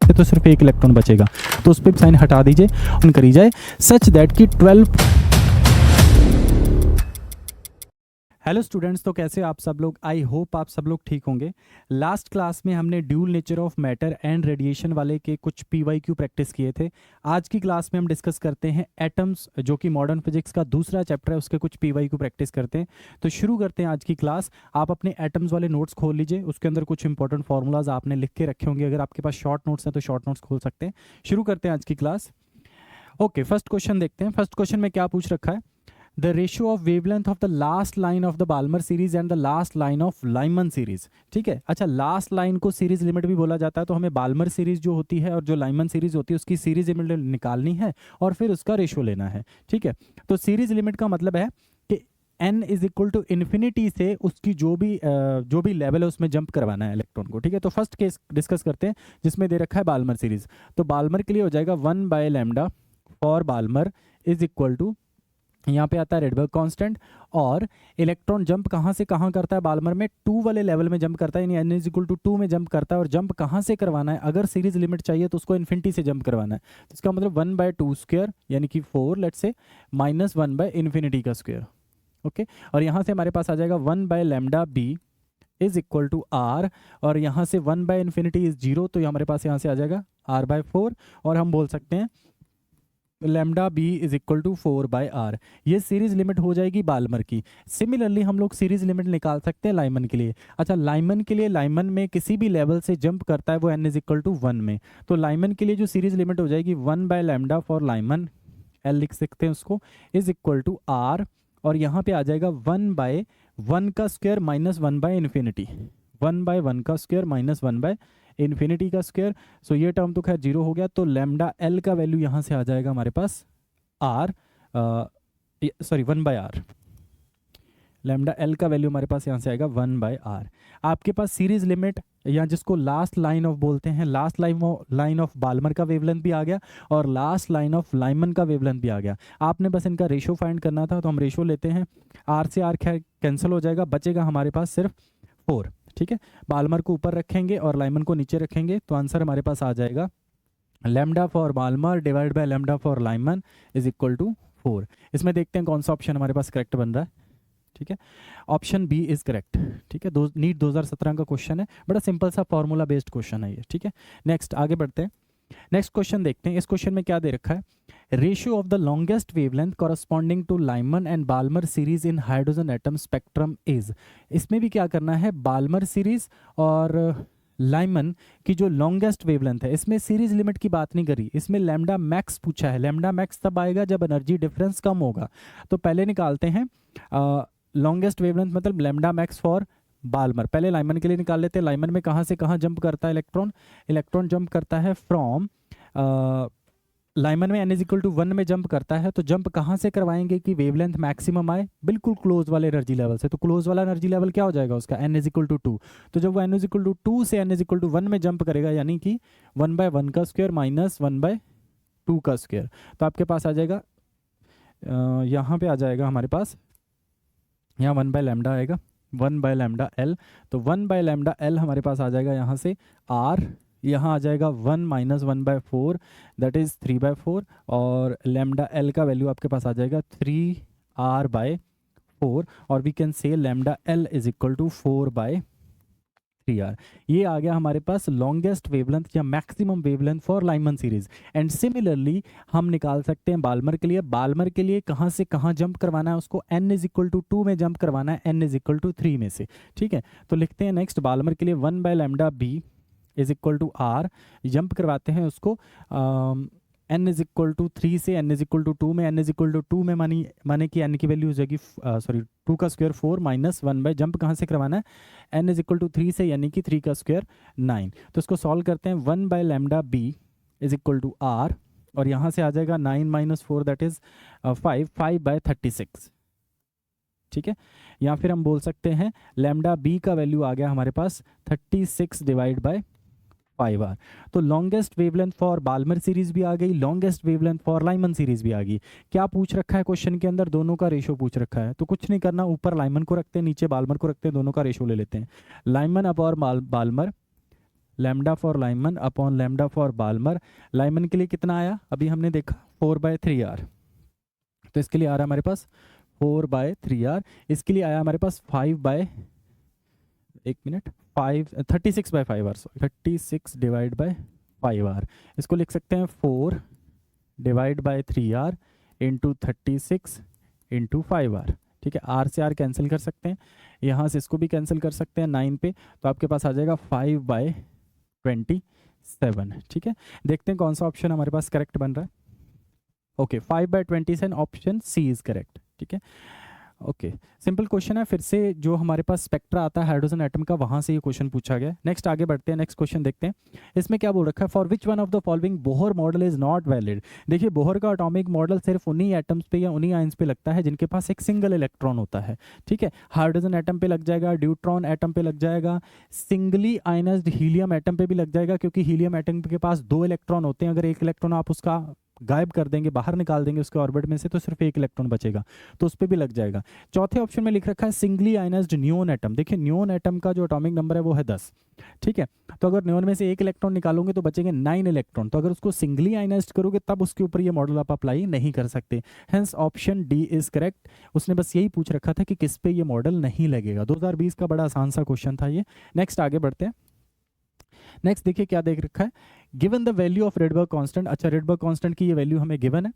से तो सिर्फ एक इलेक्ट्रॉन बचेगा, तो उस पर साइन हटा दीजिए, ऑन करी जाए सच दैट कि 12। हेलो स्टूडेंट्स, तो कैसे आप सब लोग? आई होप आप सब लोग ठीक होंगे। लास्ट क्लास में हमने dual nature of matter and radiation वाले के कुछ पीवाईक्यू प्रैक्टिस किए थे। आज की क्लास में हम डिस्कस करते हैं एटम्स, जो कि मॉडर्न फिजिक्स का दूसरा चैप्टर है, उसके कुछ पीवाईक्यू प्रैक्टिस करते हैं। तो शुरू करते हैं आज की क्लास। आप अपने एटम्स वाले नोट्स खोल लीजिए, उसके अंदर कुछ इंपॉर्टेंट फॉर्मूलाज आपने लिख के रखे होंगे। अगर आपके पास शॉर्ट नोट्स हैं तो शॉर्ट नोट्स खोल सकते हैं। शुरू करते हैं आज की क्लास। ओके, फर्स्ट क्वेश्चन देखते हैं। फर्स्ट क्वेश्चन में क्या पूछ रखा है? The ratio of wavelength of the last line of the Balmer series and the last line of Lyman series। ठीक है, अच्छा, लास्ट लाइन को सीरीज लिमिट भी बोला जाता है, तो हमें बाल्मर सीरीज जो होती है और जो लाइमन सीरीज होती है उसकी सीरीज लिमिट निकालनी है और फिर उसका रेशियो लेना है। ठीक है, तो सीरीज लिमिट का मतलब है कि n is equal to infinity से उसकी जो भी लेवल है उसमें जंप करवाना है इलेक्ट्रॉन को। ठीक है, तो फर्स्ट केस डिस्कस करते हैं जिसमें दे रखा है बाल्मर सीरीज। तो बाल्मर के लिए हो जाएगा 1/λ for Balmer is equal to, यहाँ पे आता है रेडबर्ग कांस्टेंट, और इलेक्ट्रॉन जंप कहाँ से कहाँ करता है बाल्मर में? 2 वाले लेवल में जंप करता है, यानी n इज इक्वल टू 2 में जंप करता है। और जंप कहाँ से करवाना है? अगर सीरीज लिमिट चाहिए तो उसको इन्फिनिटी से जंप करवाना है, तो इसका मतलब 1/2² यानी कि 4 लेट्स से माइनस 1/इन्फिनिटी का स्क्वायर। ओके, और यहाँ से हमारे पास आ जाएगा 1/λb is equal to r, और यहाँ से 1/इन्फिनिटी इज 0, तो हमारे पास यहाँ से आ जाएगा r/4, और हम बोल सकते हैं lambda B is equal to 4/r। ये सीरीज लिमिट हो जाएगी बाल्मर की। सिमिलरली हम लोग सीरीज लिमिट निकाल सकते हैं लाइमन के लिए। अच्छा, लाइमन के लिए, लाइमन में किसी भी लेवल से जंप करता है वो n इज इक्वल टू 1 में, तो लाइमन के लिए जो सीरीज लिमिट हो जाएगी 1/λ फॉर लाइमन, l लिख सकते हैं उसको, इज इक्वल टू r, और यहाँ पे आ जाएगा 1/1 का स्क्वायर माइनस 1/इन्फिनिटी, 1/1 का स्क्वायर माइनस 1/इन्फिनिटी का स्क्वायर। सो ये टर्म तो खैर जीरो हो गया, तो लैम्डा एल का वैल्यू यहाँ से आ जाएगा हमारे पास r, sorry 1/r। Lambda L का वैल्यू हमारे पास यहाँ से आएगा 1/r। आपके पास सीरीज लिमिट, या जिसको लास्ट लाइन ऑफ बोलते हैं, लास्ट लाइन ऑफ बाल्मर का वेवलेंथ भी आ गया और लास्ट लाइन ऑफ लाइमन का वेवलेंथ भी आ गया। आपने बस इनका रेशो फाइंड करना था, तो हम रेशो लेते हैं। r से r कैंसिल हो जाएगा, बचेगा हमारे पास सिर्फ 4। ठीक है, बाल्मर को ऊपर रखेंगे और लाइमन को नीचे रखेंगे, तो आंसर हमारे पास आ जाएगा lambda for Balmer divide by lambda for Lyman is equal to 4। इसमें देखते हैं कौन सा ऑप्शन हमारे पास करेक्ट बन रहा है। ठीक है, ऑप्शन बी इज करेक्ट। ठीक है, नीट 2017 का क्वेश्चन है, बड़ा सिंपल सा फॉर्मूला बेस्ड क्वेश्चन है ये। ठीक है, नेक्स्ट आगे बढ़ते हैं। नेक्स्ट क्वेश्चन देखते हैं। इस क्वेश्चन में क्या दे रखा है? Ratio of the longest wavelength corresponding to Lyman and Balmer series in hydrogen atom spectrum is. इसमें भी क्या करना है? बाल्मर सीरीज और लाइमन की जो लॉन्गेस्ट वेवलेंथ है, इसमें सीरीज लिमिट की बात नहीं करी, इसमें लैम्डा मैक्स पूछा है। लैम्डा मैक्स तब आएगा जब एनर्जी डिफरेंस कम होगा। तो पहले निकालते हैं लॉन्गेस्ट वेवलेंथ, मतलब लैम्डा मैक्स फॉर बाल्मर। पहले लाइमन के लिए निकाल लेते हैं। लाइमन में कहाँ से कहाँ जंप करता है इलेक्ट्रॉन? इलेक्ट्रॉन जंप करता है फ्रॉम, लाइमन में n इज इक्वल टू 1 में जंप करता है, तो जंप कहाँ से करवाएंगे कि वेवलेंथ मैक्सिमम आए? बिल्कुल क्लोज वाले एनर्जी लेवल से। तो क्लोज वाला एनर्जी लेवल क्या हो जाएगा उसका? n is equal to 2। तो जब वो n इज इक्वल टू 2 से n इज इक्वल टू 1 में जंप करेगा, यानी कि 1/1 का स्क्वायर माइनस 1/2 का स्क्वायर, तो आपके पास आ जाएगा, यहाँ पे आ जाएगा हमारे पास, यहाँ 1/λ आएगा, 1/λ तो 1/λ हमारे पास आ जाएगा यहाँ से r, यहाँ आ जाएगा 1 माइनस 1/4 दैट इज 3/4, और लैम्डा एल का वैल्यू आपके पास आ जाएगा 3r/4, और we can say lambda L is equal to 4/3r। ये आ गया हमारे पास लॉन्गेस्ट वेवलेंथ या maximum wavelength for Lyman series. And similarly हम निकाल सकते हैं बाल्मर के लिए। बाल्मर के लिए कहाँ से कहाँ जंप करवाना है उसको? n इज इक्वल टू 2 में जंप करवाना है, n इज इक्वल टू 3 में से। ठीक है, तो लिखते हैं नेक्स्ट बाल्मर के लिए 1/λb is equal to r, jump करवाते हैं उसको n इज इक्वल टू 3 से n इज इक्वल टू 2 में। n इज इक्वल टू 2 में माने कि n की वैल्यू हो जाएगी, सॉरी 2 का स्क्वायर 4 माइनस 1 जंप कहाँ से करवाना है? n इज इक्वल टू 3 से, यानी कि 3 का स्क्वायर 9। तो इसको सॉल्व करते हैं। 1/λb is equal to r, और यहाँ से आ जाएगा 9 माइनस 4 दैट इज 5/36। ठीक है, या फिर हम बोल सकते हैं लैम्डा बी का वैल्यू आ गया हमारे पास 36 डिवाइड बाय 5r। तो longest wavelength for Balmer series भी आ गई, longest wavelength for Lyman series भी आ गई। क्या पूछ रखा है क्वेश्चन के अंदर? दोनों का रेशो पूछ रखा है, तो कुछ नहीं करना, ऊपर लाइमन को रखते हैं, नीचे बाल्मर को रखते हैं, दोनों का रेशो ले लेते हैं। Lyman upon Balmer lambda for Lyman upon lambda for Balmer. Lyman के लिए कितना आया अभी हमने देखा 4/3r, तो इसके लिए आ रहा है हमारे पास 4/3r। इसके लिए आया हमारे पास 36/5r, sorry 36 divide by 5r। इसको लिख सकते हैं 4 divide by 3r into 36 into 5r। ठीक है, r से r कैंसिल कर सकते हैं, यहाँ से इसको भी कैंसिल कर सकते हैं 9 पे, तो आपके पास आ जाएगा 5/27। ठीक है, देखते हैं कौन सा ऑप्शन हमारे पास करेक्ट बन रहा है। Okay, 5/27 option C is correct. ठीक है, ओके, सिंपल क्वेश्चन है, फिर से जो हमारे पास स्पेक्ट्रा आता है हाइड्रोजन एटम का, वहां से ये क्वेश्चन पूछा गया। नेक्स्ट आगे बढ़ते हैं, नेक्स्ट क्वेश्चन देखते हैं। इसमें क्या बोल रखा है, for which one of the following Bohr model is not valid. देखिए, बोहर का एटॉमिक मॉडल सिर्फ उन्हीं एटम्स पे या उन्हीं आयंस पे लगता है जिनके पास एक सिंगल इलेक्ट्रॉन होता है। ठीक है, हाइड्रोजन एटम पे लग जाएगा, ड्यूट्रॉन एटम पे लग जाएगा, सिंगली आयनाइज्ड हीलियम एटम पे भी लग जाएगा, क्योंकि हीलियम एटम के पास 2 इलेक्ट्रॉन होते हैं। अगर एक इलेक्ट्रॉन आप उसका गायब कर देंगे, बाहर निकाल देंगे उसके ऑर्बिट में से, तो सिर्फ एक इलेक्ट्रॉन बचेगा, तो उस पर भी लग जाएगा। चौथे ऑप्शन में लिख रखा है सिंगली आयनाइज्ड नियोन एटम। देखिए, नियोन एटम का जो एटॉमिक नंबर है वो है 10। ठीक है, तो अगर नियोन में से एक इलेक्ट्रॉन निकालोगे तो बचेंगे 9 इलेक्ट्रॉन, तो अगर उसको सिंगली आयनाइज्ड करोगे तब उसके ऊपर ये मॉडल आप अप्लाई नहीं कर सकते। Hence option D is correct. उसने बस यही पूछ रखा था कि किस पे ये मॉडल नहीं लगेगा। 2020 का बड़ा आसान सा क्वेश्चन था ये। नेक्स्ट आगे बढ़ते हैं। नेक्स्ट देखिए क्या देख रखा है, given the value of Rydberg constant. अच्छा, रेडबर्ग कांस्टेंट की ये वैल्यू हमें गिवन है।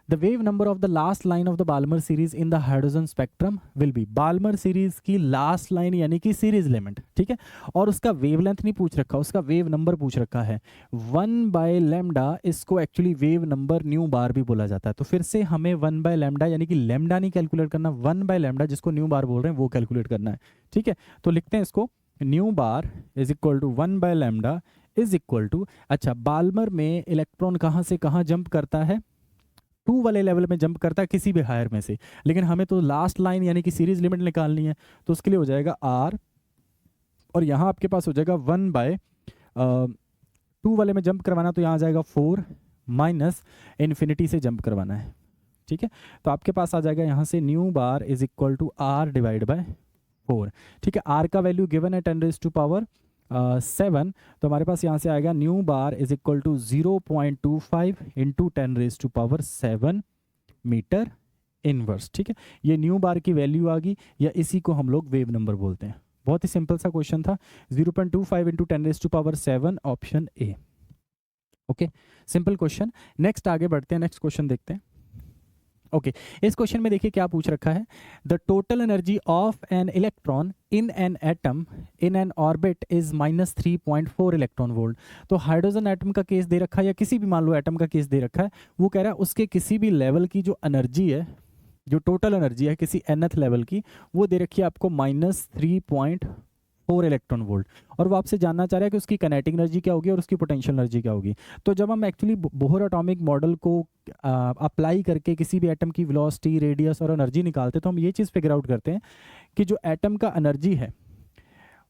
The wave number of the last line of the Balmer series in the hydrogen spectrum will be. Balmer series की लास्ट लाइन यानी कि series element, ठीक है, और उसका वेवलेंथ नहीं पूछ रखा, उसका वेव नंबर पूछ रखा है 1/λ। इसको एक्चुअली वेव नंबर न्यू बार भी बोला जाता है। तो फिर से हमें 1/λ यानी कि लैम्डा नहीं कैलकुलेट करना, 1/λ जिसको न्यू बार बोल रहे हैं वो कैलकुलेट करना है। ठीक है, तो लिखते हैं इसको, nu bar is equal to 1/λ is equal to, अच्छा, बाल्मर में इलेक्ट्रॉन कहाँ से कहाँ जंप करता है, 2 वाले लेवल में जंप करता है किसी भी हायर में से, लेकिन हमें तो लास्ट लाइन यानी कि सीरीज लिमिट निकालनी है, तो उसके लिए हो जाएगा r, और यहाँ आपके पास हो जाएगा 1/2 वाले में जंप करवाना, तो यहाँ आ जाएगा 4 माइनस इन्फिनिटी से जंप करवाना है। ठीक है, तो आपके पास आ जाएगा यहाँ से nu bar is equal to r divide by 4। ठीक है, r का वैल्यू गिवन है 10⁻⁷ तो हमारे पास यहाँ से आएगा nu bar is equal to 0.25 into 10⁻⁷ metre inverse. ठीक है, ये न्यू बार की वैल्यू आ गई, या इसी को हम लोग वेव नंबर बोलते हैं। बहुत ही सिंपल सा क्वेश्चन था, 0.25 into 10⁻⁷ option A. Okay, simple question. Next आगे बढ़ते हैं, नेक्स्ट क्वेश्चन देखते हैं। ओके, इस क्वेश्चन में देखिए क्या पूछ रखा है, the total energy of an electron in an atom in an orbit is -3.4 electron volt. तो हाइड्रोजन एटम का केस दे रखा है, या किसी भी मान लो एटम का केस दे रखा है, वो कह रहा है उसके किसी भी लेवल की जो एनर्जी है, जो टोटल एनर्जी है किसी nth लेवल की, वो दे रखी है आपको -3.4 इलेक्ट्रॉन वोल्ट, और वो आपसे जानना चाह रहा है कि उसकी काइनेटिक एनर्जी क्या होगी और उसकी पोटेंशियल एनर्जी क्या होगी। तो जब हम एक्चुअली बोहर एटॉमिक मॉडल को अप्लाई करके किसी भी एटम की वेलोसिटी, रेडियस और एनर्जी निकालते हैं, तो हम ये चीज़ फिगर आउट करते हैं कि जो एटम का एनर्जी है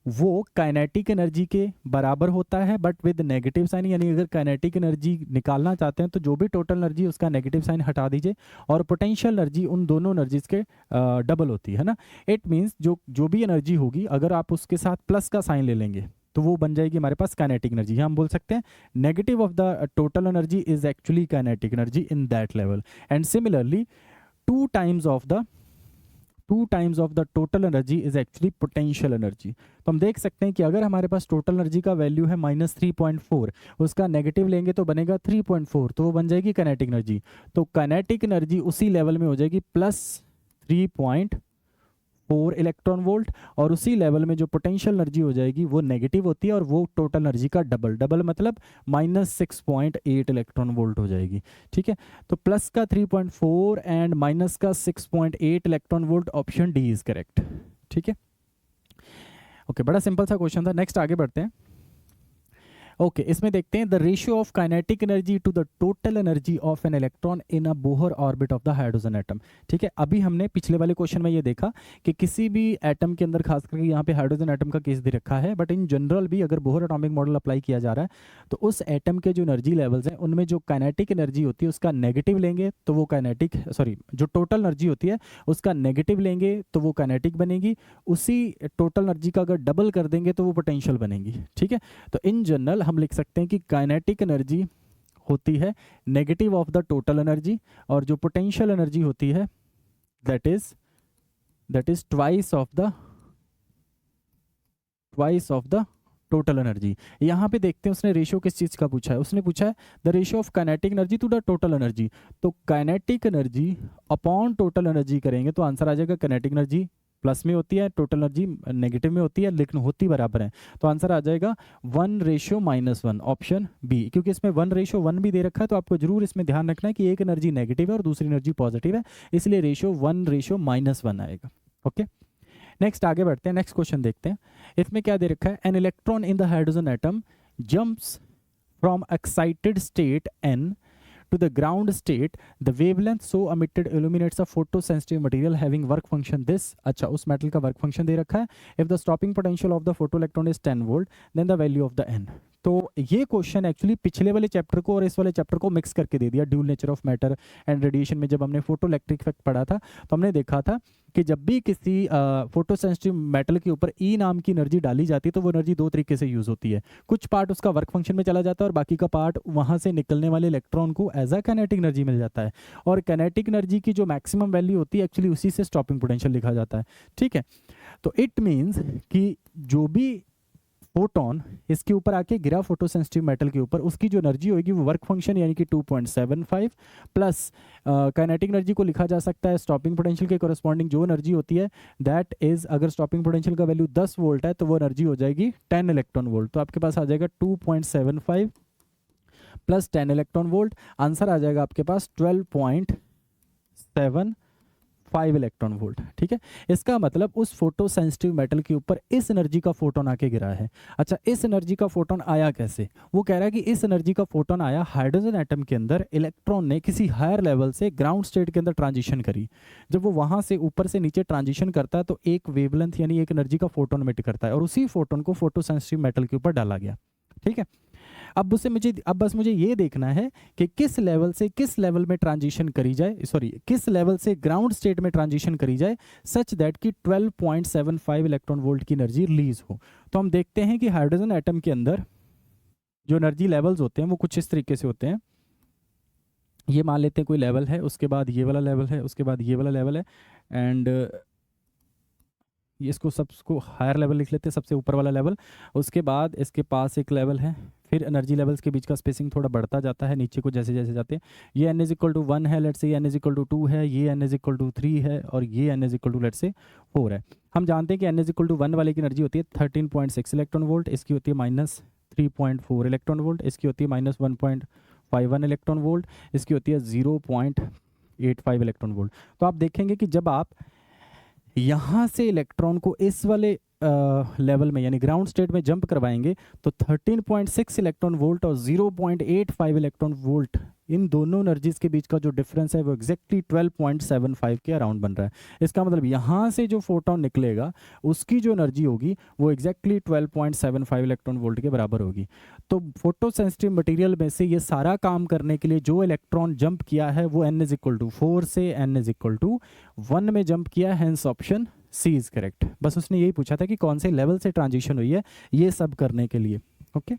वो काइनेटिक एनर्जी के बराबर होता है, बट विद नेगेटिव साइन। यानी अगर काइनेटिक एनर्जी निकालना चाहते हैं तो जो भी टोटल एनर्जी उसका नेगेटिव साइन हटा दीजिए, और पोटेंशियल एनर्जी उन दोनों एनर्जीज के डबल होती है ना। इट मीन्स जो भी एनर्जी होगी, अगर आप उसके साथ प्लस का साइन ले लेंगे तो वो बन जाएगी हमारे पास काइनेटिक एनर्जी। हम बोल सकते हैं negative of the total energy is actually kinetic energy in that level, and similarly 2 times of the total energy is actually potential energy. तो हम देख सकते हैं कि अगर हमारे पास टोटल एनर्जी का वैल्यू है -3.4, उसका नेगेटिव लेंगे तो बनेगा 3.4, तो वो बन जाएगी काइनेटिक एनर्जी। तो काइनेटिक एनर्जी उसी लेवल में हो जाएगी +3.4 इलेक्ट्रॉन वोल्ट, और उसी लेवल में जो पोटेंशियल एनर्जी हो जाएगी वो नेगेटिव होती है, और वो टोटल एनर्जी का डबल मतलब -6.8 इलेक्ट्रॉन वोल्ट हो जाएगी। ठीक है, तो प्लस का 3.4 एंड माइनस का 6.8 electron volt, option D is correct. ठीक है, ओके, बड़ा सिंपल सा क्वेश्चन था। नेक्स्ट आगे बढ़ते हैं। ओके इसमें देखते हैं the ratio of kinetic energy to the total energy of an electron in a Bohr orbit of the hydrogen atom. ठीक है, अभी हमने पिछले वाले क्वेश्चन में ये देखा कि किसी भी एटम के अंदर, खास करके यहाँ पे हाइड्रोजन एटम का केस दे रखा है, बट इन जनरल भी अगर बोहर एटॉमिक मॉडल अप्लाई किया जा रहा है तो उस एटम के जो एनर्जी लेवल्स हैं उनमें जो काइनेटिक एनर्जी होती है उसका नेगेटिव लेंगे तो वो काइनेटिक, सॉरी जो टोटल एनर्जी होती है उसका नेगेटिव लेंगे तो वो काइनेटिक बनेगी, उसी टोटल एनर्जी का अगर डबल कर देंगे तो वो पोटेंशियल बनेगी। ठीक है, तो इन जनरल हम लिख सकते हैं कि काइनेटिक एनर्जी होती है negative of the total energy, और जो पोटेंशियल एनर्जी होती है that is twice of the total energy. यहाँ पे देखते हैं उसने रेशियो किस चीज का पूछा है, उसने पूछा है the ratio of kinetic energy to the total energy. तो kinetic energy upon total energy करेंगे तो आंसर आ जाएगा काइनेटिक एनर्जी प्लस में होती है, टोटल एनर्जी नेगेटिव में होती है, लेकिन होती बराबर है, तो आंसर आ जाएगा 1:-1 ऑप्शन बी। क्योंकि इसमें 1:1 भी दे रखा है तो आपको जरूर इसमें ध्यान रखना है कि एक एनर्जी नेगेटिव है और दूसरी एनर्जी पॉजिटिव है, इसलिए रेशियो 1:-1 आएगा। ओके, नेक्स्ट आगे बढ़ते हैं, नेक्स्ट क्वेश्चन देखते हैं। इसमें क्या दे रखा है, N electron in the hydrogen atom jumps from excited state n to the ground state, the wavelength so emitted illuminates a photosensitive material having work function this। अच्छा, उस मेटल का वर्क फंक्शन दे रखा है, if the stopping potential of the photoelectron is 10 volt then the value of the n। तो ये question actually पिछले वाले chapter को और इस वाले चैप्टर को मिक्स करके दे दिया। Dual nature of matter and radiation में जब हमने फोटो इलेक्ट्रिक इफेक्ट पढ़ा था तो हमने देखा था कि जब भी किसी फोटो सेंसिटिव मेटल के ऊपर ई नाम की एनर्जी डाली जाती है तो वो एनर्जी दो तरीके से यूज होती है, कुछ पार्ट उसका वर्क फंक्शन में चला जाता है और बाकी का पार्ट वहाँ से निकलने वाले इलेक्ट्रॉन को एज अ काइनेटिक एनर्जी मिल जाता है, और काइनेटिक एनर्जी की जो मैक्सिमम वैल्यू होती है एक्चुअली उसी से स्टॉपिंग पोटेंशियल लिखा जाता है। ठीक है, तो इट मीन्स कि जो भी फोटोन इसके ऊपर आके गिरा फोटोसेंसिटिव मेटल के ऊपर, उसकी जो एनर्जी होगी वो वर्क फंक्शन यानी कि 2.75 प्लस काइनेटिक एनर्जी को लिखा जा सकता है स्टॉपिंग पोटेंशियल के कोरस्पॉन्डिंग जो एनर्जी होती है दैट इज, अगर स्टॉपिंग पोटेंशियल का वैल्यू 10 वोल्ट है तो वो एनर्जी हो जाएगी 10 इलेक्ट्रॉन वोल्ट। तो आपके पास आ जाएगा 2.75 प्लस 10 इलेक्ट्रॉन वोल्ट, आंसर आ जाएगा आपके पास 12.75 इलेक्ट्रॉन वोल्ट। ठीक है, इसका मतलब उस फोटो सेंसिटिव मेटल के ऊपर इस एनर्जी का फोटोन आके गिरा है। अच्छा, इस एनर्जी का फोटोन आया कैसे, वो कह रहा है कि इस एनर्जी का फोटोन आया हाइड्रोजन एटम के अंदर, इलेक्ट्रॉन ने किसी हायर लेवल से ग्राउंड स्टेट के अंदर ट्रांजिशन करी, जब वो वहां से ऊपर से नीचे ट्रांजिशन करता है तो एक वेवलेंथ यानी एक एनर्जी का फोटोन एमिट करता है और उसी फोटोन को फोटो सेंसिटिव मेटल के ऊपर डाला गया। ठीक है, अब बस मुझे ये देखना है कि किस लेवल से किस लेवल में ट्रांजिशन करी जाए, सॉरी किस लेवल से ग्राउंड स्टेट में ट्रांजिशन करी जाए सच दैट कि 12.75 इलेक्ट्रॉन वोल्ट की एनर्जी रिलीज हो। तो हम देखते हैं कि हाइड्रोजन एटम के अंदर जो एनर्जी लेवल्स होते हैं वो कुछ इस तरीके से होते हैं। ये मान लेते हैं कोई लेवल है, उसके बाद ये वाला लेवल है, उसके बाद ये वाला लेवल है, एंड इसको सबको हायर लेवल लिख लेते हैं, सबसे ऊपर वाला लेवल, उसके बाद इसके पास एक लेवल है, फिर एनर्जी लेवल्स के बीच का स्पेसिंग थोड़ा बढ़ता जाता है नीचे को जैसे जैसे जाते हैं। ये n=1 है, लेट्स से ये n=2 है, ये n=3 है और ये n=लेट्स से 4 है। हम जानते हैं कि n=1 वाले की एनर्जी होती है 13.6 इलेक्ट्रॉन वोल्ट, इसकी होती है -3.4 इलेक्ट्रॉन वोल्ट, इसकी होती है -1.51 इलेक्ट्रॉन वोल्ट, इसकी होती है 0.85 इलेक्ट्रॉन वोल्ट। तो आप देखेंगे कि जब आप यहाँ से इलेक्ट्रॉन को इस वाले लेवल में यानी ग्राउंड स्टेट में जंप करवाएंगे तो 13.6 इलेक्ट्रॉन वोल्ट और 0.85 इलेक्ट्रॉन वोल्ट, इन दोनों एनर्जीज के बीच का जो डिफरेंस है वो एग्जैक्टली 12.75 के अराउंड बन रहा है। इसका मतलब यहाँ से जो फोटोन निकलेगा उसकी जो एनर्जी होगी वो एग्जैक्टली 12.75 इलेक्ट्रॉन वोल्ट के बराबर होगी। तो फोटो सेंसिटिव मटेरियल में से ये सारा काम करने के लिए जो इलेक्ट्रॉन जंप किया है वो n=4 से n=1 में जंप किया है, hence option C is correct. बस उसने यही पूछा था कि कौन से लेवल से ट्रांजिशन हुई है ये सब करने के लिए। ओके,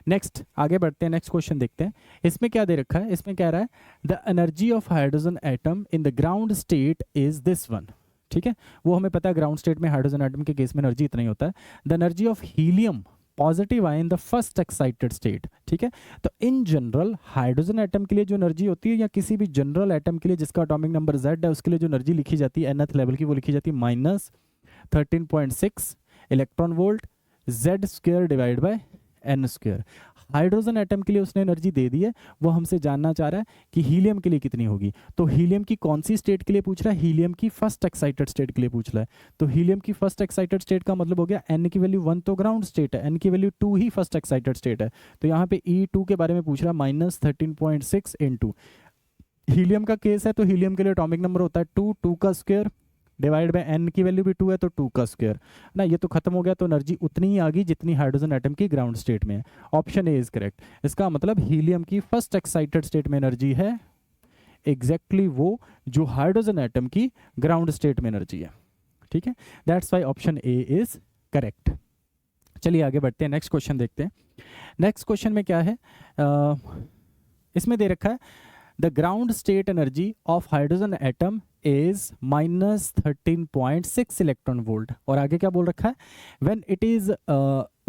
नेक्स्ट आगे बढ़ते हैं, नेक्स्ट क्वेश्चन देखते हैं। इसमें क्या दे रखा है, इसमें कह रहा है the energy of hydrogen atom in the ground state is this one. ठीक है, वो हमें पता है ग्राउंड स्टेट में हाइड्रोजन एटम के केस में एनर्जी इतना ही होता है। The energy of helium positive ion the first excited state. ठीक है, तो इन जनरल हाइड्रोजन एटम के लिए जो एनर्जी होती है या किसी भी जनरल एटम के लिए जिसका एटॉमिक नंबर Z है उसके लिए जो एनर्जी लिखी जाती है nth लेवल की वो लिखी जाती है -13.6 electron volt Z² divide by n²। Hydrogen atom के लिए उसने एनर्जी दे दी है, वो हमसे जानना चाह रहा है कि हीलियम के लिए कितनी होगी। तो हीलियम की कौन सी स्टेट के लिए पूछ रहा है? हीलियम की फर्स्ट एक्साइटेड स्टेट के लिए पूछ रहा है। तो हीलियम की फर्स्ट एक्साइटेड स्टेट का मतलब हो गया एन की वैल्यू 1 तो ग्राउंड स्टेट है, एन की वैल्यू 2 ही फर्स्ट एक्साइटेड स्टेट है। तो यहाँ पे E2 के बारे में पूछ रहा है -13.6 इनटू हीलियम का केस है, तो हीलियम के लिए एटॉमिक नंबर होता है 2, 2 का स्क्वायर डिवाइड बाय एन की वैल्यू भी 2 है तो 2 का स्क्वायर ना। ये तो खत्म हो गया, तो एनर्जी उतनी ही आ गई जितनी हाइड्रोजन एटम की ग्राउंड स्टेट में है। Option A is correct. इसका मतलब हीलियम की फर्स्ट एक्साइटेड स्टेट में एनर्जी है एग्जैक्टली वो जो हाइड्रोजन एटम की ग्राउंड स्टेट में एनर्जी है। ठीक है, that's why option A is correct. चलिए आगे बढ़ते हैं, नेक्स्ट क्वेश्चन देखते हैं। नेक्स्ट क्वेश्चन में क्या है, इसमें दे रखा है the ground state energy of hydrogen atom is -13.6 electron volt. और आगे क्या बोल रखा है,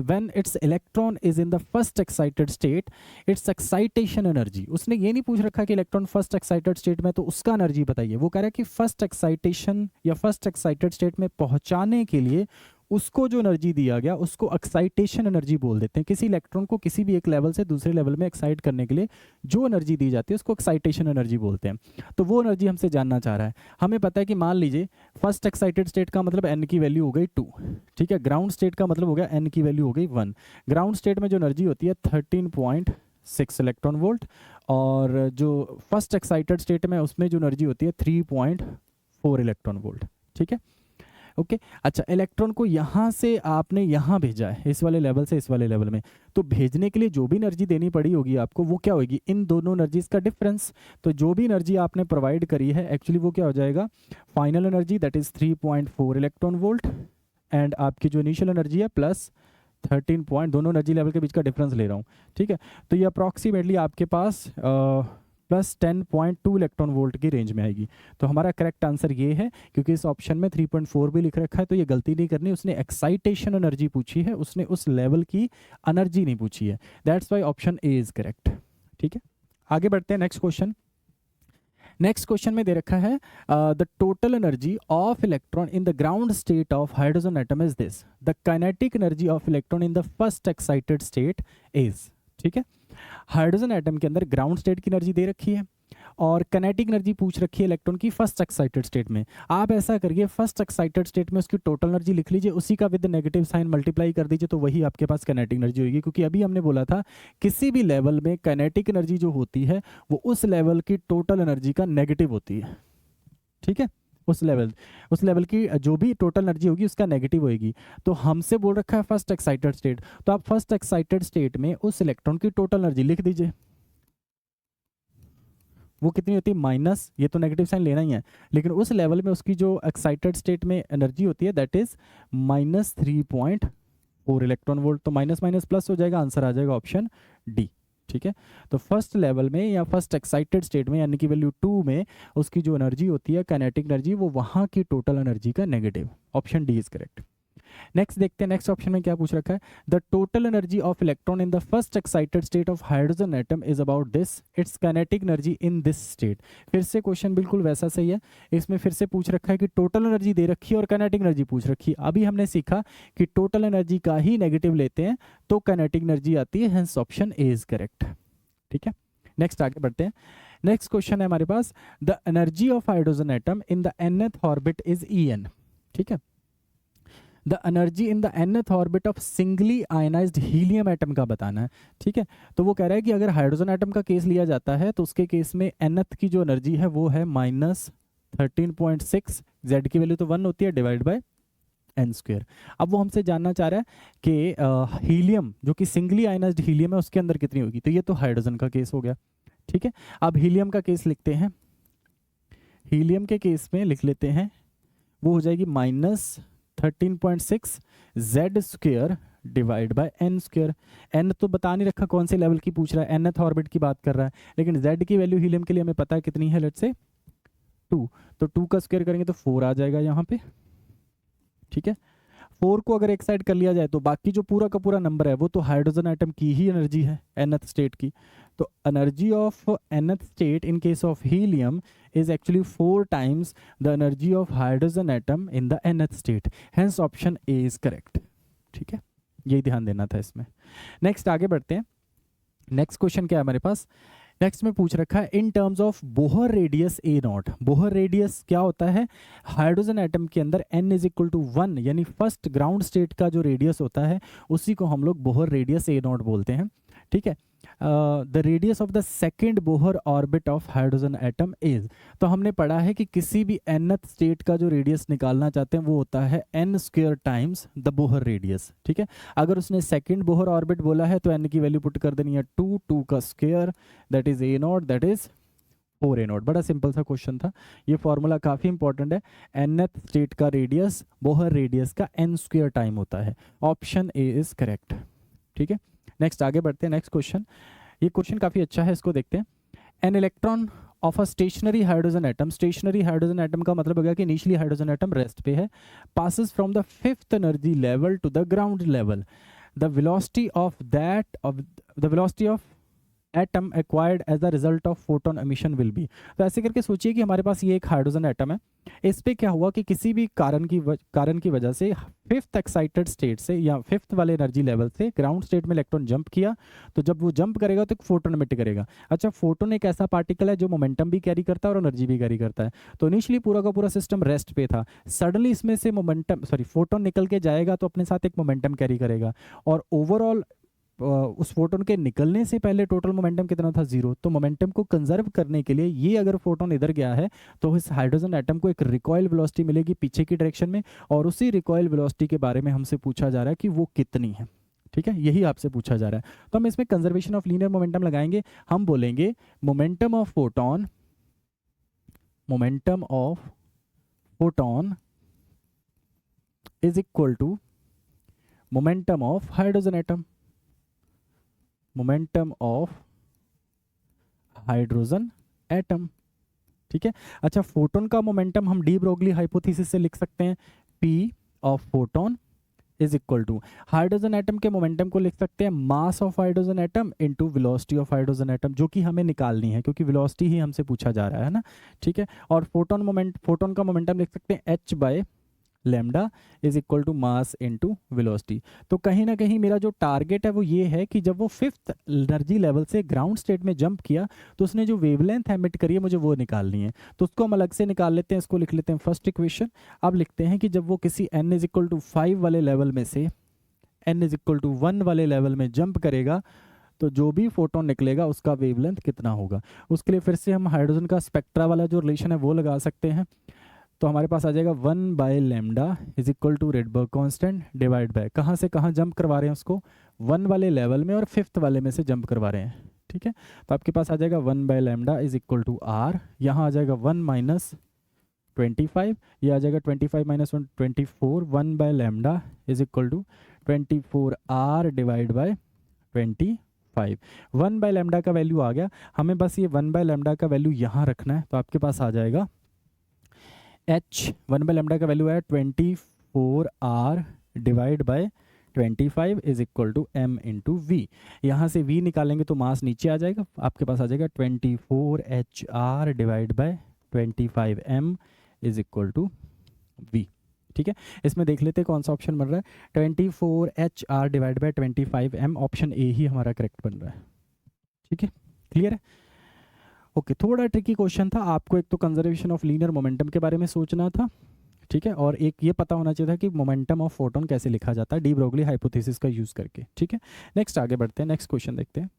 when its electron is in the first excited state its excitation energy। उसने ये नहीं पूछ रखा कि इलेक्ट्रॉन फर्स्ट एक्साइटेड स्टेट में तो उसका एनर्जी बताइए, वो कह रहा है कि फर्स्ट एक्साइटेशन या फर्स्ट एक्साइटेड स्टेट में पहुंचाने के लिए उसको जो एनर्जी दिया गया उसको एक्साइटेशन एनर्जी बोल देते हैं। किसी इलेक्ट्रॉन को किसी भी एक लेवल से दूसरे लेवल में एक्साइट करने के लिए जो एनर्जी दी जाती है उसको एक्साइटेशन एनर्जी बोलते हैं। तो वो एनर्जी हमसे जानना चाह रहा है। हमें पता है कि मान लीजिए फर्स्ट एक्साइटेड स्टेट का मतलब एन की वैल्यू हो गई 2, ठीक है। ग्राउंड स्टेट का मतलब हो गया एन की वैल्यू हो गई 1। ग्राउंड स्टेट में जो एनर्जी होती है 13.6 इलेक्ट्रॉन वोल्ट, और जो फर्स्ट एक्साइटेड स्टेट में उसमें जो एनर्जी होती है 3.4 इलेक्ट्रॉन वोल्ट। ठीक है, ओके अच्छा, इलेक्ट्रॉन को यहाँ से आपने यहाँ भेजा है, इस वाले लेवल से इस वाले लेवल में, तो भेजने के लिए जो भी एनर्जी देनी पड़ी होगी आपको वो क्या होगी, इन दोनों एनर्जीज का डिफरेंस। तो जो भी एनर्जी आपने प्रोवाइड करी है एक्चुअली वो क्या हो जाएगा, final energy that is 3.4 electron volt, and आपकी जो इनिशियल एनर्जी है प्लस 13 पॉइंट, दोनों एनर्जी लेवल के बीच का डिफरेंस ले रहा हूँ। ठीक है, तो ये अप्रॉक्सीमेटली आपके पास प्लस 10.2 इलेक्ट्रॉन वोल्ट की रेंज में आएगी। तो हमारा करेक्ट आंसर ये है, क्योंकि इस ऑप्शन में 3.4 भी लिख रखा है, तो ये गलती नहीं करनी। उसने एक्साइटेशन एनर्जी पूछी है, उसने उस लेवल की एनर्जी नहीं पूछी है। That's why option A is correct. ठीक है, आगे बढ़ते हैं नेक्स्ट क्वेश्चन। नेक्स्ट क्वेश्चन में दे रखा है the total energy of electron in the ground state of hydrogen atom is this, the kinetic energy of electron in the first excited state is. ठीक है, हाइड्रोजन एटम के अंदर ground state की energy दे रखी है और काइनेटिक एनर्जी पूछ रखी है इलेक्ट्रॉन की फर्स्ट एक्साइटेड स्टेट में। आप ऐसा करिए, फर्स्ट एक्साइटेड स्टेट में उसकी टोटल एनर्जी लिख लीजिए, उसी का विद नेगेटिव साइन मल्टीप्लाई कर दीजिए, तो वही आपके पास काइनेटिक एनर्जी होगी। क्योंकि अभी हमने बोला था किसी भी लेवल में काइनेटिक एनर्जी जो होती है वो उस लेवल की टोटल एनर्जी का नेगेटिव होती है। ठीक है, उस लेवल की जो भी टोटल एनर्जी होगी उसका नेगेटिव होगी। तो हमसे बोल रखा है फर्स्ट एक्साइटेड स्टेट, तो आप फर्स्ट एक्साइटेड स्टेट में उस इलेक्ट्रॉन की टोटल एनर्जी लिख दीजिए। वो कितनी होती है, माइनस, ये तो नेगेटिव साइन लेना ही है, लेकिन उस लेवल में उसकी जो एक्साइटेड स्टेट में एनर्जी होती है दैट इज -3.4 इलेक्ट्रॉन वोल्ट। तो माइनस माइनस प्लस हो जाएगा, आंसर आ जाएगा ऑप्शन डी। ठीक है, तो फर्स्ट लेवल में या फर्स्ट एक्साइटेड स्टेट में यानी कि वैल्यू 2 में उसकी जो एनर्जी होती है काइनेटिक एनर्जी, वो वहां की टोटल एनर्जी का negative. Option D is correct. Next देखते हैं, नेक्स्ट ऑप्शन में क्या पूछ रखा है, the total energy of electron in the first excited state of hydrogen atom is about this, it's kinetic energy in this state. फिर से क्वेश्चन बिल्कुल वैसा सही है, इसमें फिर से पूछ रखा है कि टोटल एनर्जी दे रखी है और काइनेटिक एनर्जी पूछ रखी है। अभी हमने सीखा कि टोटल एनर्जी का ही नेगेटिव लेते हैं तो काइनेटिक एनर्जी आती है, hence option A is correct. ठीक है, नेक्स्ट आगे बढ़ते हैं। नेक्स्ट क्वेश्चन है हमारे पास, the energy of hydrogen atom in the nth orbit is En। ठीक है, the energy in the nth orbit of singly ionized helium atom का बताना है। ठीक है, तो वो कह रहा है कि अगर हाइड्रोजन एटम का केस लिया जाता है तो उसके केस में nth की जो एनर्जी है वो है -13.6, z की वैल्यू तो 1 होती है, डिवाइड बाय n स्क्वायर। अब वो हमसे जानना चाह रहा है कि हीलियम जो कि सिंगली आयनाइज्ड हीलियम है उसके अंदर कितनी होगी। तो ये तो हाइड्रोजन का केस हो गया। ठीक है, अब हीलियम का केस लिखते हैं। हीलियम के केस में लिख लेते हैं, वो हो जाएगी -13.6 z square divide by n square. n तो बता नहीं रखा कौन से लेवल की पूछ रहा है, nth ऑर्बिट की बात कर रहा है, लेकिन z की वैल्यू हीलियम के लिए हमें पता है कितनी है, लेट्स से 2, तो 2 का स्क्वायर करेंगे तो 4 आ जाएगा यहाँ पे। ठीक है, 4 को अगर एक साइड कर लिया जाए तो बाकी जो पूरा का पूरा नंबर है वो तो हाइड्रोजन एटम की ही एनर्जी है nth स्टेट की। तो energy of nth state in case of helium is actually 4 times the energy of hydrogen atom in the nth state, hence option A is correct. ठीक है, यही ध्यान देना था इसमें। नेक्स्ट आगे बढ़ते हैं। नेक्स्ट क्वेश्चन क्या है हमारे पास, नेक्स्ट में पूछ रखा है in terms of Bohr radius A not. Bohr radius क्या होता है, हाइड्रोजन एटम के अंदर n इज इक्वल टू 1 यानी फर्स्ट ग्राउंड स्टेट का जो रेडियस होता है उसी को हम लोग बोहर रेडियस ए नॉट बोलते हैं। ठीक है, the radius of the second Bohr orbit of hydrogen atom is, तो हमने पढ़ा है कि किसी भी nth स्टेट का जो रेडियस निकालना चाहते हैं वो होता है n square times the Bohr radius. ठीक है, अगर उसने सेकेंड बोहर ऑर्बिट बोला है तो n की वैल्यू पुट कर देनी है 2 का square, that is a not, that is 4 A not. बड़ा सिंपल सा क्वेश्चन था, ये फॉर्मूला काफ़ी इंपॉर्टेंट है। nth स्टेट का रेडियस बोहर रेडियस का n स्क्वायर टाइम होता है। Option A is correct. ठीक है, नेक्स्ट आगे बढ़ते हैं। नेक्स्ट क्वेश्चन, ये क्वेश्चन काफ़ी अच्छा है, इसको देखते हैं। An electron of a stationary hydrogen atom, stationary hydrogen atom का मतलब हो गया कि इनिशियली हाइड्रोजन एटम रेस्ट पे है, passes from the fifth energy level to the ground level, the velocity of atom acquired as the result of photon emission will be. तो ऐसे करके सोचिए कि हमारे पास ये एक हाइड्रोजन एटम है, इस पे क्या हुआ कि किसी भी कारण की वजह से फिफ्थ एक्साइटेड स्टेट से या फिफ्थ वाले एनर्जी लेवल से ग्राउंड स्टेट में इलेक्ट्रॉन जंप किया, तो जब वो जंप करेगा तो एक फोटोन एमिट करेगा। अच्छा, फोटोन एक ऐसा पार्टिकल है जो मोमेंटम भी कैरी करता है और एनर्जी भी कैरी करता है। तो इनिशियली पूरा का पूरा सिस्टम रेस्ट पे था, सडनली इसमें से फोटोन निकल के जाएगा तो अपने साथ एक मोमेंटम कैरी करेगा, और ओवरऑल उस फोटोन के निकलने से पहले टोटल मोमेंटम कितना था, 0। तो मोमेंटम को कंजर्व करने के लिए ये अगर फोटोन इधर गया है तो इस हाइड्रोजन एटम को एक रिकॉइल वेलोसिटी मिलेगी पीछे की डायरेक्शन में, और उसी रिकॉइल वेलोसिटी के बारे में हमसे पूछा जा रहा है कि वो कितनी है। ठीक है, यही आपसे पूछा जा रहा है। तो हम इसमें कंजर्वेशन ऑफ लीनियर मोमेंटम लगाएंगे, हम बोलेंगे momentum of photon is equal to momentum of hydrogen atom, momentum of hydrogen atom. ठीक है, अच्छा, फोटोन का मोमेंटम हम डी ब्रोगली हाइपोथेसिस से लिख सकते हैं, P of photon is equal to hydrogen atom के मोमेंटम को लिख सकते हैं mass of hydrogen atom into velocity of hydrogen atom, जो कि हमें निकालनी है क्योंकि वेलोसिटी ही हमसे पूछा जा रहा है ना। ठीक है, और फोटोन का मोमेंटम लिख सकते हैं h by lambda is equal to mass into velocity. तो कहीं ना कहीं मेरा जो टारगेट है वो ये है कि जब वो फिफ्थ एनर्जी लेवल से ग्राउंड स्टेट में जंप किया तो उसने जो वेवलेंथ एमिट करी है मुझे वो निकालनी है। तो उसको हम अलग से निकाल लेते हैं, इसको लिख लेते हैं फर्स्ट इक्वेशन। अब लिखते हैं कि जब वो किसी n इज इक्वल टू 5 वाले लेवल में से n इज इक्वल टू 1 वाले लेवल में जंप करेगा तो जो भी फोटोन निकलेगा उसका वेवलेंथ कितना होगा। उसके लिए फिर से हम हाइड्रोजन का स्पेक्ट्रा वाला जो रिलेशन है वो लगा सकते हैं। तो हमारे पास आ जाएगा 1 by lambda is equal to Rydberg constant divide by, कहाँ से कहाँ जंप करवा रहे हैं उसको, 1 वाले लेवल में और फिफ्थ वाले में से जंप करवा रहे हैं। ठीक है, तो आपके पास आ जाएगा 1 by lambda is equal to R, यहाँ आ जाएगा 1 माइनस 25, ये आ जाएगा 25 minus 1 24, 1 by lambda is equal to 24 R divide by 25। 1 by lambda का वैल्यू आ गया, हमें बस ये 1 बाय लैम्डा का वैल्यू यहाँ रखना है। तो आपके पास आ जाएगा h 1 बाय लैम्डा का वैल्यू है 24 r divide by 25 is equal to m into V. यहाँ से v निकालेंगे तो मास नीचे आ जाएगा, आपके पास आ जाएगा 24 hr divide by 25 m is equal to v। ठीक है, इसमें देख लेते हैं कौन सा ऑप्शन बन रहा है, 24 hr divide by 25 m, option A ही हमारा करेक्ट बन रहा है। ठीक है, क्लियर है। ओके, थोड़ा ट्रिकी क्वेश्चन था, आपको एक तो कंजर्वेशन ऑफ लीनियर मोमेंटम के बारे में सोचना था। ठीक है, और एक ये पता होना चाहिए था कि मोमेंटम ऑफ फोटोन कैसे लिखा जाता है डी ब्रोगली हाइपोथेसिस का यूज करके। ठीक है, नेक्स्ट आगे बढ़ते हैं, नेक्स्ट क्वेश्चन देखते हैं।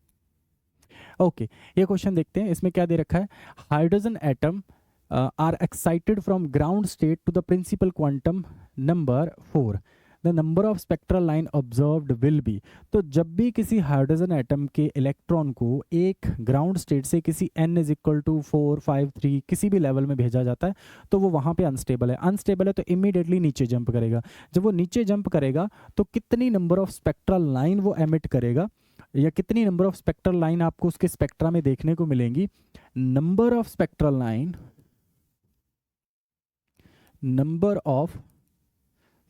ओके, ये क्वेश्चन देखते हैं, इसमें क्या दे रखा है, hydrogen atom are excited from ground state to the principal quantum number 4, the number of spectral line observed will be. तो जब भी किसी हाइड्रोजन एटम के इलेक्ट्रॉन को एक ग्राउंड स्टेट से किसी n इज इक्वल टू 4 5 3 किसी भी लेवल में भेजा जाता है तो वो वहाँ पे अनस्टेबल है तो इमीडिएटली नीचे जंप करेगा। जब वो नीचे जंप करेगा तो कितनी नंबर ऑफ स्पेक्ट्रल लाइन वो एमिट करेगा, या कितनी नंबर ऑफ स्पेक्ट्रल लाइन आपको उसके स्पेक्ट्रा में देखने को मिलेंगी। Number of spectral line, number of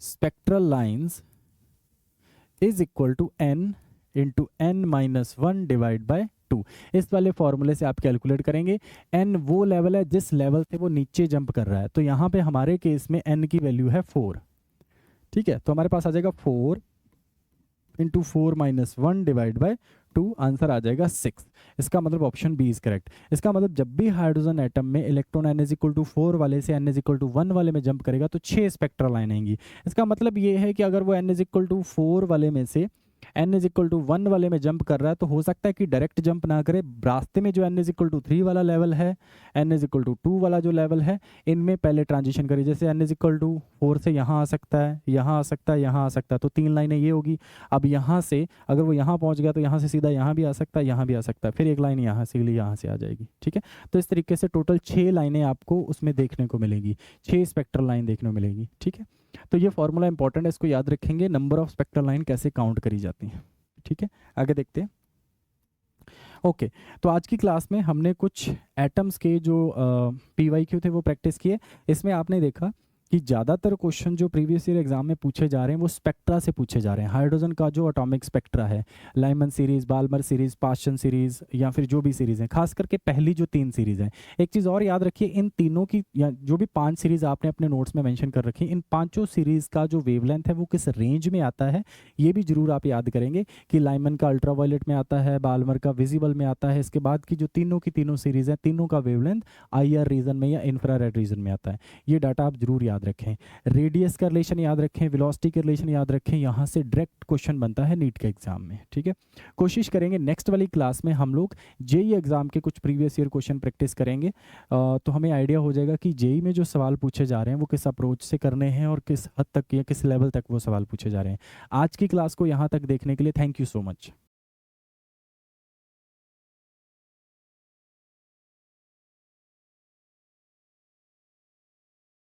spectral lines is equal to n into n minus 1 divide by 2। इस वाले फॉर्मूले से आप कैलकुलेट करेंगे, n वो लेवल है जिस लेवल से वो नीचे जंप कर रहा है, तो यहाँ पे हमारे केस में n की वैल्यू है 4। ठीक है, तो हमारे पास आ जाएगा 4 into 4 minus 1 divide by 2, answer आ जाएगा 6। इसका मतलब ऑप्शन बी इज करेक्ट। इसका मतलब जब भी हाइड्रोजन एटम में electron n is equal to 4 वाले से n इज इक्वल टू 1 वाले में जंप करेगा तो 6 स्पेक्ट्रल लाइन आएंगी। इसका मतलब ये है कि अगर वो n इज इक्वल टू 4 वाले में से n इज इक्वल टू 1 वाले में जंप कर रहा है तो हो सकता है कि डायरेक्ट जंप ना करे, रास्ते में जो n इज इक्वल टू 3 वाला लेवल है, n इज इक्वल टू 2 वाला जो लेवल है, इनमें पहले ट्रांजिशन करे। जैसे n इज इक्वल टू 4 से यहाँ आ सकता है, यहाँ आ सकता है, यहाँ आ सकता है, तो 3 लाइनें ये होगी। अब यहाँ से अगर वो यहाँ पहुँच गया तो यहाँ से सीधा यहाँ भी आ सकता है, यहाँ भी आ सकता है, फिर एक लाइन यहाँ से यहाँ से आ जाएगी। ठीक है, तो इस तरीके से टोटल 6 लाइनें आपको उसमें देखने को मिलेंगी, 6 स्पेक्ट्रल लाइन देखने को मिलेगी। ठीक है, तो ये फॉर्मूला इंपॉर्टेंट है, इसको याद रखेंगे, नंबर ऑफ स्पेक्ट्रल लाइन कैसे काउंट करी जाती हैं। ठीक है, आगे देखते हैं। ओके, तो आज की क्लास में हमने कुछ एटम्स के जो पीवाईक्यू थे वो प्रैक्टिस किए। इसमें आपने देखा कि ज़्यादातर क्वेश्चन जो प्रीवियस ईयर एग्जाम में पूछे जा रहे हैं वो स्पेक्ट्रा से पूछे जा रहे हैं। हाइड्रोजन का जो एटॉमिक स्पेक्ट्रा है, Lyman series, Balmer series, Paschen series या फिर जो भी सीरीज़ हैं, खास करके पहली जो 3 सीरीज़ हैं। एक चीज़ और याद रखिए, इन तीनों की या जो भी 5 सीरीज़ आपने अपने नोट्स में मेंशन कर रखी, इन पांचों सीरीज़ का जो वेवलेंथ है वो किस रेंज में आता है ये भी जरूर आप याद करेंगे कि लाइमन का अल्ट्रावायलेट में आता है, बाल्मर का विजिबल में आता है। इसके बाद की जो तीनों की तीनों सीरीज़ हैं, तीनों का वेवलेंथ IR रीजन में या इंफ्रारेड रीजन में आता है। ये डाटा आप जरूर याद रखें। रेडियस का रिलेशन याद रखें, वेलोसिटी का रिलेशन याद रखें, यहाँ से डायरेक्ट क्वेश्चन बनता है नीट के एग्जाम में। ठीक है, कोशिश करेंगे नेक्स्ट वाली क्लास में हम लोग जेई एग्जाम के कुछ प्रीवियस ईयर क्वेश्चन प्रैक्टिस करेंगे, तो हमें आइडिया हो जाएगा कि जेई में जो सवाल पूछे जा रहे हैं वो किस अप्रोच से करने हैं और किस हद तक या किस लेवल तक वो सवाल पूछे जा रहे हैं। आज की क्लास को यहाँ तक देखने के लिए थैंक यू सो मच।